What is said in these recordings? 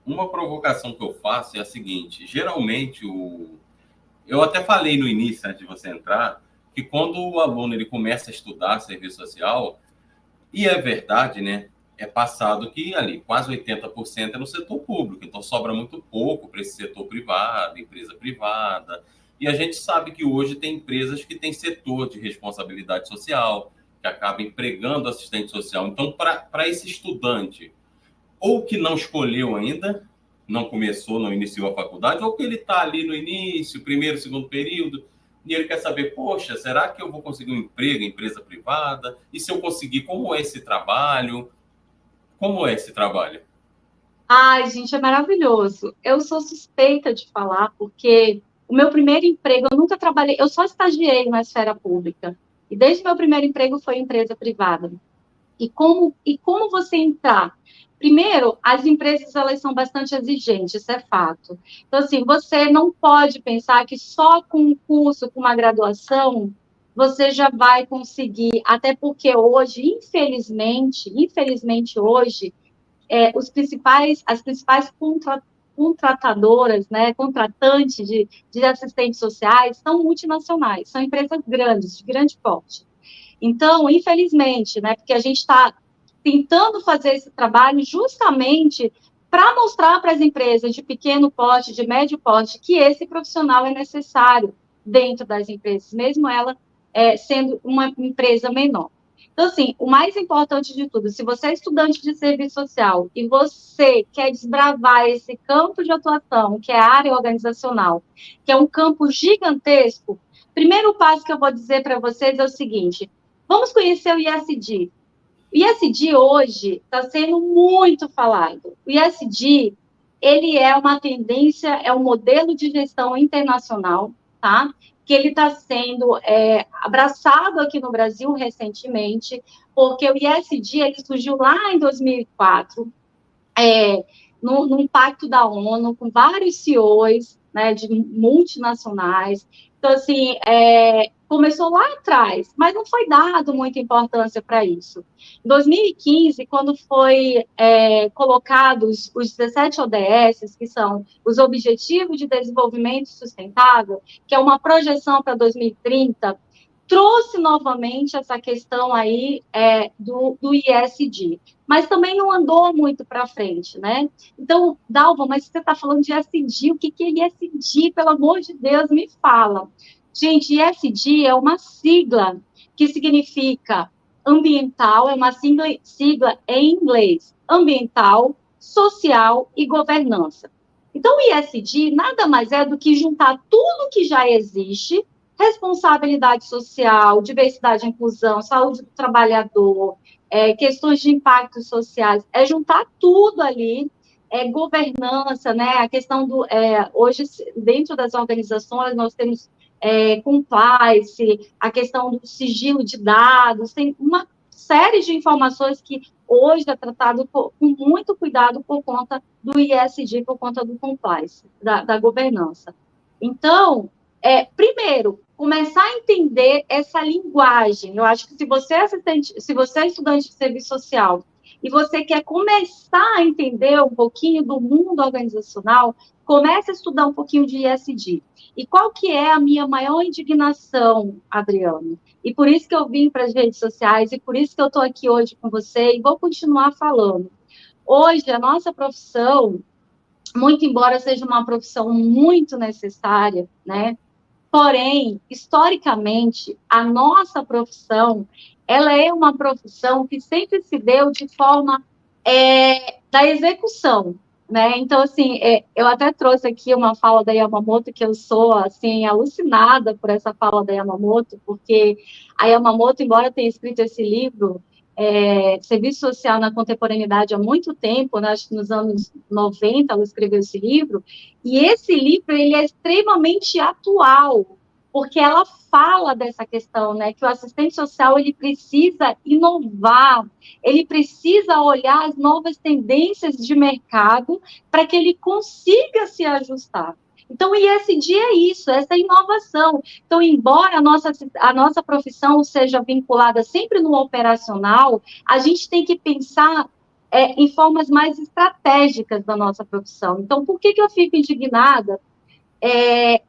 uma provocação que eu faço é a seguinte: geralmente, eu até falei no início, antes de você entrar, que quando o aluno ele começa a estudar serviço social, e é verdade, né? É passado que ali quase 80% é no setor público, então sobra muito pouco para esse setor privado, empresa privada. E a gente sabe que hoje tem empresas que têm setor de responsabilidade social, que acaba empregando assistente social. Então, para esse estudante, ou que não escolheu ainda, não começou, não iniciou a faculdade, ou que ele está ali no início, primeiro, segundo período, e ele quer saber, poxa, será que eu vou conseguir um emprego em empresa privada? E se eu conseguir, como é esse trabalho? Como é esse trabalho? Ai, gente, é maravilhoso. Eu sou suspeita de falar, porque o meu primeiro emprego, eu nunca trabalhei, eu só estagiei na esfera pública. E desde o meu primeiro emprego foi em empresa privada. E como você entrar? Primeiro, as empresas elas são bastante exigentes, isso é fato. Então, assim, você não pode pensar que só com um curso, com uma graduação, você já vai conseguir, até porque hoje, infelizmente hoje, as principais contratadoras, né, contratantes de assistentes sociais são multinacionais, são empresas grandes, de grande porte. Então, infelizmente, né, porque a gente está tentando fazer esse trabalho justamente para mostrar para as empresas de pequeno porte, de médio porte, que esse profissional é necessário dentro das empresas, mesmo ela sendo uma empresa menor. Então, assim, o mais importante de tudo, se você é estudante de serviço social e você quer desbravar esse campo de atuação, que é a área organizacional, que é um campo gigantesco, primeiro passo que eu vou dizer para vocês é o seguinte: vamos conhecer o ISD. O ISD hoje está sendo muito falado. O ISD, ele é uma tendência, é um modelo de gestão internacional, tá? Que ele está sendo abraçado aqui no Brasil recentemente, porque o ISD ele surgiu lá em 2004, num pacto da ONU, com vários CEOs, né, de multinacionais. Então, assim, começou lá atrás, mas não foi dado muita importância para isso. Em 2015, quando foi colocados os 17 ODS, que são os Objetivos de Desenvolvimento Sustentável, que é uma projeção para 2030, trouxe novamente essa questão aí do ISD, mas também não andou muito para frente, né? Então, Dalva, mas você está falando de ISD, o que é ISD? Pelo amor de Deus, me fala. Gente, ISD é uma sigla que significa ambiental, é uma sigla em inglês, ambiental, social e governança. Então, o ISD nada mais é do que juntar tudo que já existe, responsabilidade social, diversidade e inclusão, saúde do trabalhador, questões de impactos sociais, juntar tudo ali, governança, né? A questão hoje, dentro das organizações, nós temos compliance, a questão do sigilo de dados, tem uma série de informações que hoje é tratado com muito cuidado por conta do ISD, por conta do compliance, da governança. Então, primeiro, começar a entender essa linguagem. Eu acho que se você é estudante de serviço social e você quer começar a entender um pouquinho do mundo organizacional, comece a estudar um pouquinho de ISD. E qual que é a minha maior indignação, Adriano? E por isso que eu vim para as redes sociais, e por isso que eu estou aqui hoje com você, e vou continuar falando. Hoje, a nossa profissão, muito embora seja uma profissão muito necessária, né? Porém, historicamente, a nossa profissão, ela é uma profissão que sempre se deu de forma da execução, né? Então, assim, eu até trouxe aqui uma fala da Yamamoto, que eu sou, assim, alucinada por essa fala da Yamamoto, porque a Yamamoto, embora tenha escrito esse livro, Serviço Social na Contemporaneidade há muito tempo, né? Acho que nos anos 90 ela escreveu esse livro, e esse livro, ele é extremamente atual, porque ela fala dessa questão, né, que o assistente social, ele precisa inovar, ele precisa olhar as novas tendências de mercado para que ele consiga se ajustar. Então, o ISD é isso, essa inovação. Então, embora a nossa profissão seja vinculada sempre no operacional, a gente tem que pensar em formas mais estratégicas da nossa profissão. Então, por que eu fico indignada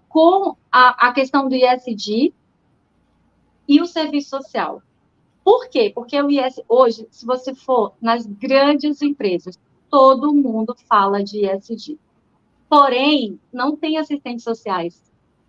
com a questão do ISD e o serviço social? Por quê? Porque o ISD, hoje, se você for nas grandes empresas, todo mundo fala de ISD. Porém, não tem assistentes sociais.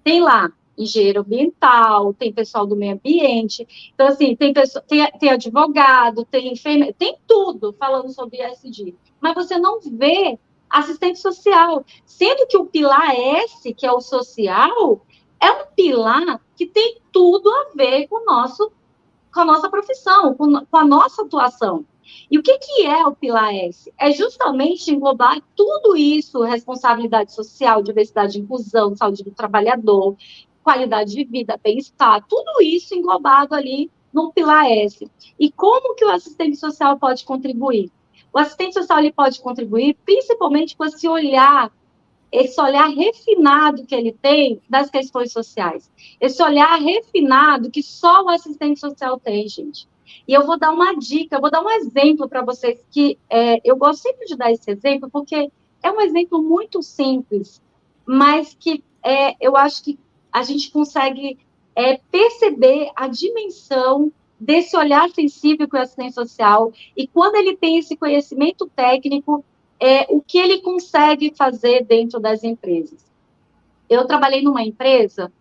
Tem lá engenheiro ambiental, tem pessoal do meio ambiente. Então, assim, tem advogado, tem enfermeiro, tem tudo falando sobre ISD. Mas você não vê assistente social. Sendo que o pilar S, que é o social, é um pilar que tem tudo a ver com a nossa profissão, com a nossa atuação. E o que é o Pilar S? É justamente englobar tudo isso, responsabilidade social, diversidade e inclusão, saúde do trabalhador, qualidade de vida, bem-estar, tudo isso englobado ali no Pilar S. E como que o assistente social pode contribuir? O assistente social ele pode contribuir principalmente com esse olhar refinado que ele tem das questões sociais. Esse olhar refinado que só o assistente social tem, gente. E eu vou dar uma dica, eu vou dar um exemplo para vocês, que eu gosto sempre de dar esse exemplo, porque é um exemplo muito simples, mas que eu acho que a gente consegue perceber a dimensão desse olhar sensível que o assistente social, e quando ele tem esse conhecimento técnico, o que ele consegue fazer dentro das empresas. Eu trabalhei numa empresa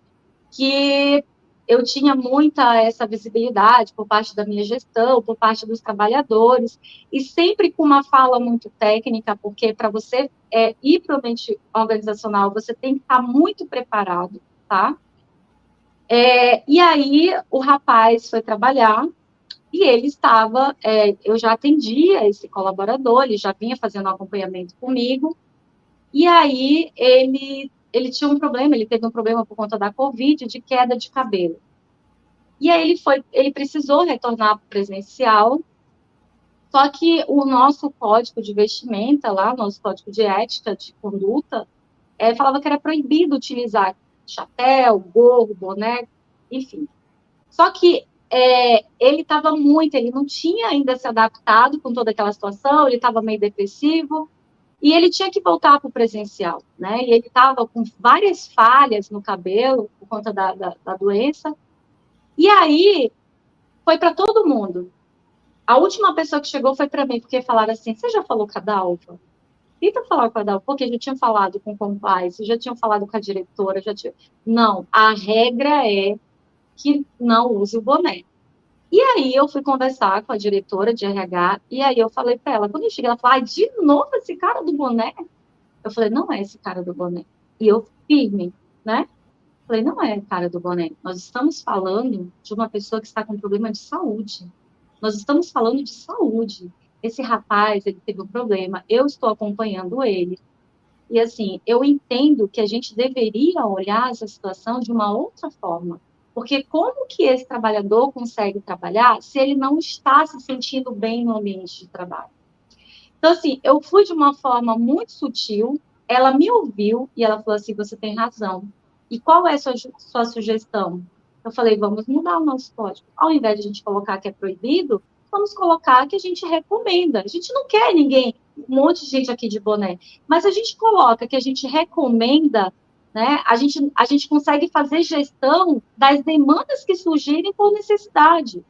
que eu tinha muita essa visibilidade por parte da minha gestão, por parte dos trabalhadores, e sempre com uma fala muito técnica, porque para você ir para o ambiente organizacional, você tem que estar muito preparado, tá? E aí, o rapaz foi trabalhar, e ele estava, eu já atendia esse colaborador, ele já vinha fazendo um acompanhamento comigo, e aí ele tinha um problema, ele teve um problema por conta da Covid, de queda de cabelo. E aí ele precisou retornar para o presencial, só que o nosso código de vestimenta lá, nosso código de ética, de conduta, falava que era proibido utilizar chapéu, gorro, boné, enfim. Só que ele não tinha ainda se adaptado com toda aquela situação, ele estava meio depressivo, e ele tinha que voltar para o presencial, né? E ele estava com várias falhas no cabelo, por conta da doença, e aí foi para todo mundo. A última pessoa que chegou foi para mim, porque falaram assim, você já falou com a Dalva? Tenta falar com a Dalva, porque já tinha falado com o compliance, já tinham falado com a diretora, Não, a regra é que não use o boné. E aí eu fui conversar com a diretora de RH, e aí eu falei para ela, quando eu cheguei, ela falou, de novo esse cara do boné? Eu falei, não é esse cara do boné. E eu firme, né? Falei, não é cara do boné. Nós estamos falando de uma pessoa que está com problema de saúde. Nós estamos falando de saúde. Esse rapaz, ele teve um problema, eu estou acompanhando ele. E, assim, eu entendo que a gente deveria olhar essa situação de uma outra forma. Porque como que esse trabalhador consegue trabalhar se ele não está se sentindo bem no ambiente de trabalho? Então, assim, eu fui de uma forma muito sutil, ela me ouviu e ela falou assim, você tem razão. E qual é a sua sugestão? Eu falei, vamos mudar o nosso código. Ao invés de a gente colocar que é proibido, vamos colocar que a gente recomenda. A gente não quer ninguém, um monte de gente aqui de boné, mas a gente coloca que a gente recomenda, né? A gente consegue fazer gestão das demandas que surgirem por necessidade.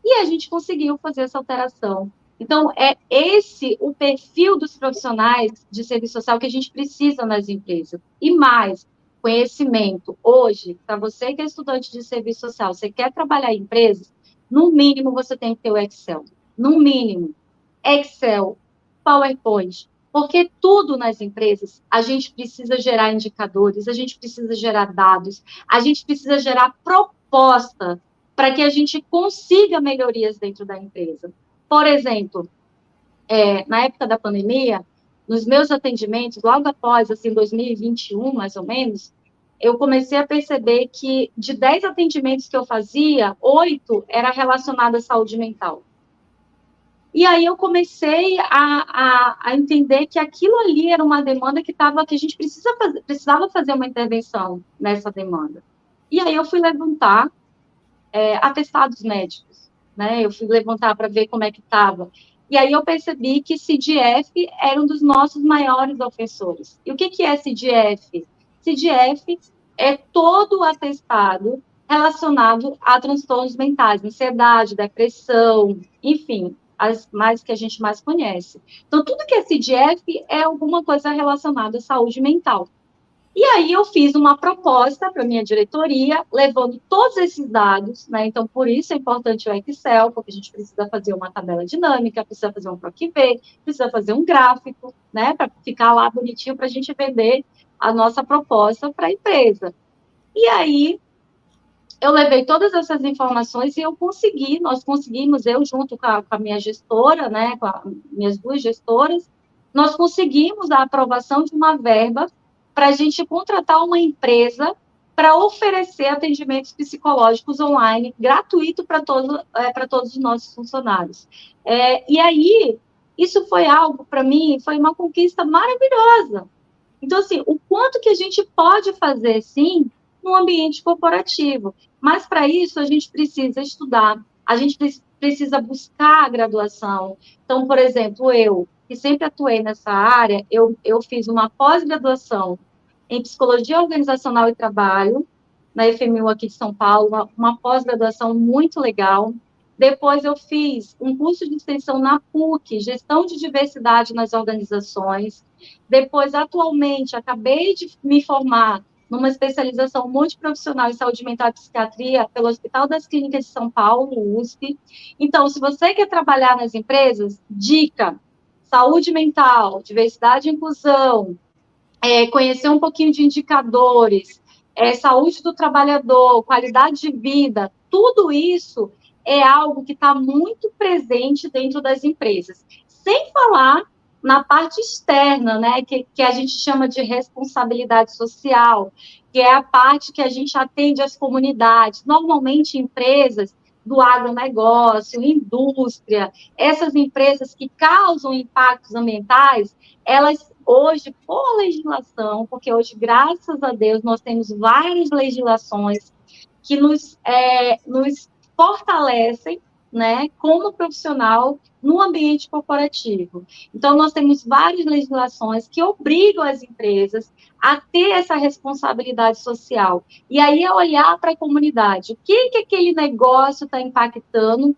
E a gente conseguiu fazer essa alteração. Então, é esse o perfil dos profissionais de serviço social que a gente precisa nas empresas. E mais, conhecimento. Hoje, para você que é estudante de serviço social, você quer trabalhar em empresas, no mínimo você tem que ter o Excel. No mínimo. Excel, PowerPoint. Porque tudo nas empresas, a gente precisa gerar indicadores, a gente precisa gerar dados, a gente precisa gerar proposta para que a gente consiga melhorias dentro da empresa. Por exemplo, na época da pandemia, nos meus atendimentos, logo após, assim, 2021, mais ou menos, eu comecei a perceber que de 10 atendimentos que eu fazia, 8 era relacionado à saúde mental. E aí eu comecei a entender que aquilo ali era uma demanda que a gente precisava fazer uma intervenção nessa demanda. E aí eu fui levantar atestados médicos, né? Eu fui levantar para ver como é que estava. E aí eu percebi que CDF era um dos nossos maiores ofensores. E o que é CDF? CDF é todo o atestado relacionado a transtornos mentais, ansiedade, depressão, enfim, as mais que a gente mais conhece. Então, tudo que é CDF é alguma coisa relacionada à saúde mental. E aí eu fiz uma proposta para a minha diretoria, levando todos esses dados, né? Então, por isso é importante o Excel, porque a gente precisa fazer uma tabela dinâmica, precisa fazer um PROC-V, precisa fazer um gráfico, né? Para ficar lá bonitinho para a gente vender a nossa proposta para a empresa. E aí eu levei todas essas informações e nós conseguimos, eu junto com a minha gestora, né? Com as minhas duas gestoras, nós conseguimos a aprovação de uma verba para a gente contratar uma empresa para oferecer atendimentos psicológicos online, gratuito para todos os nossos funcionários. E aí, isso foi algo, para mim, foi uma conquista maravilhosa. Então, assim, o quanto que a gente pode fazer, sim, no ambiente corporativo. Mas, para isso, a gente precisa estudar, a gente precisa buscar a graduação. Então, por exemplo, eu, que sempre atuei nessa área, eu fiz uma pós-graduação em Psicologia Organizacional e Trabalho, na FMU aqui de São Paulo, uma pós-graduação muito legal. Depois eu fiz um curso de extensão na PUC, Gestão de Diversidade nas Organizações. Depois, atualmente, acabei de me formar numa especialização multiprofissional em saúde mental e psiquiatria pelo Hospital das Clínicas de São Paulo, USP. Então, se você quer trabalhar nas empresas, dica, saúde mental, diversidade e inclusão, conhecer um pouquinho de indicadores, saúde do trabalhador, qualidade de vida, tudo isso é algo que está muito presente dentro das empresas. Sem falar na parte externa, né, que a gente chama de responsabilidade social, que é a parte que a gente atende às comunidades. Normalmente, empresas do agronegócio, indústria, essas empresas que causam impactos ambientais, elas hoje, por legislação, porque hoje, graças a Deus, nós temos várias legislações que nos fortalecem, né, como profissional no ambiente corporativo. Então, nós temos várias legislações que obrigam as empresas a ter essa responsabilidade social. E aí é olhar para a comunidade. O que aquele negócio está impactando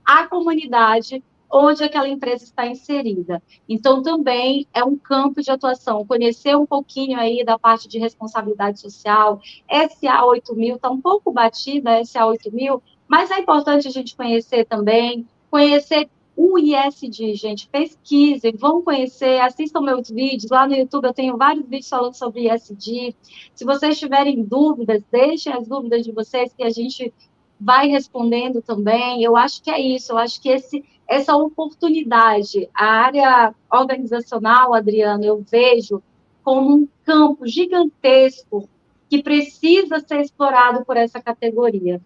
a comunidade onde aquela empresa está inserida. Então, também é um campo de atuação, conhecer um pouquinho aí da parte de responsabilidade social, SA 8000, está um pouco batida, SA 8000, mas é importante a gente conhecer também, conhecer o ISD, gente, pesquisem, vão conhecer, assistam meus vídeos, lá no YouTube eu tenho vários vídeos falando sobre ISD, se vocês tiverem dúvidas, deixem as dúvidas de vocês, que a gente vai respondendo também. Eu acho que é isso, eu acho que essa oportunidade, a área organizacional, Adriano, eu vejo como um campo gigantesco que precisa ser explorado por essa categoria.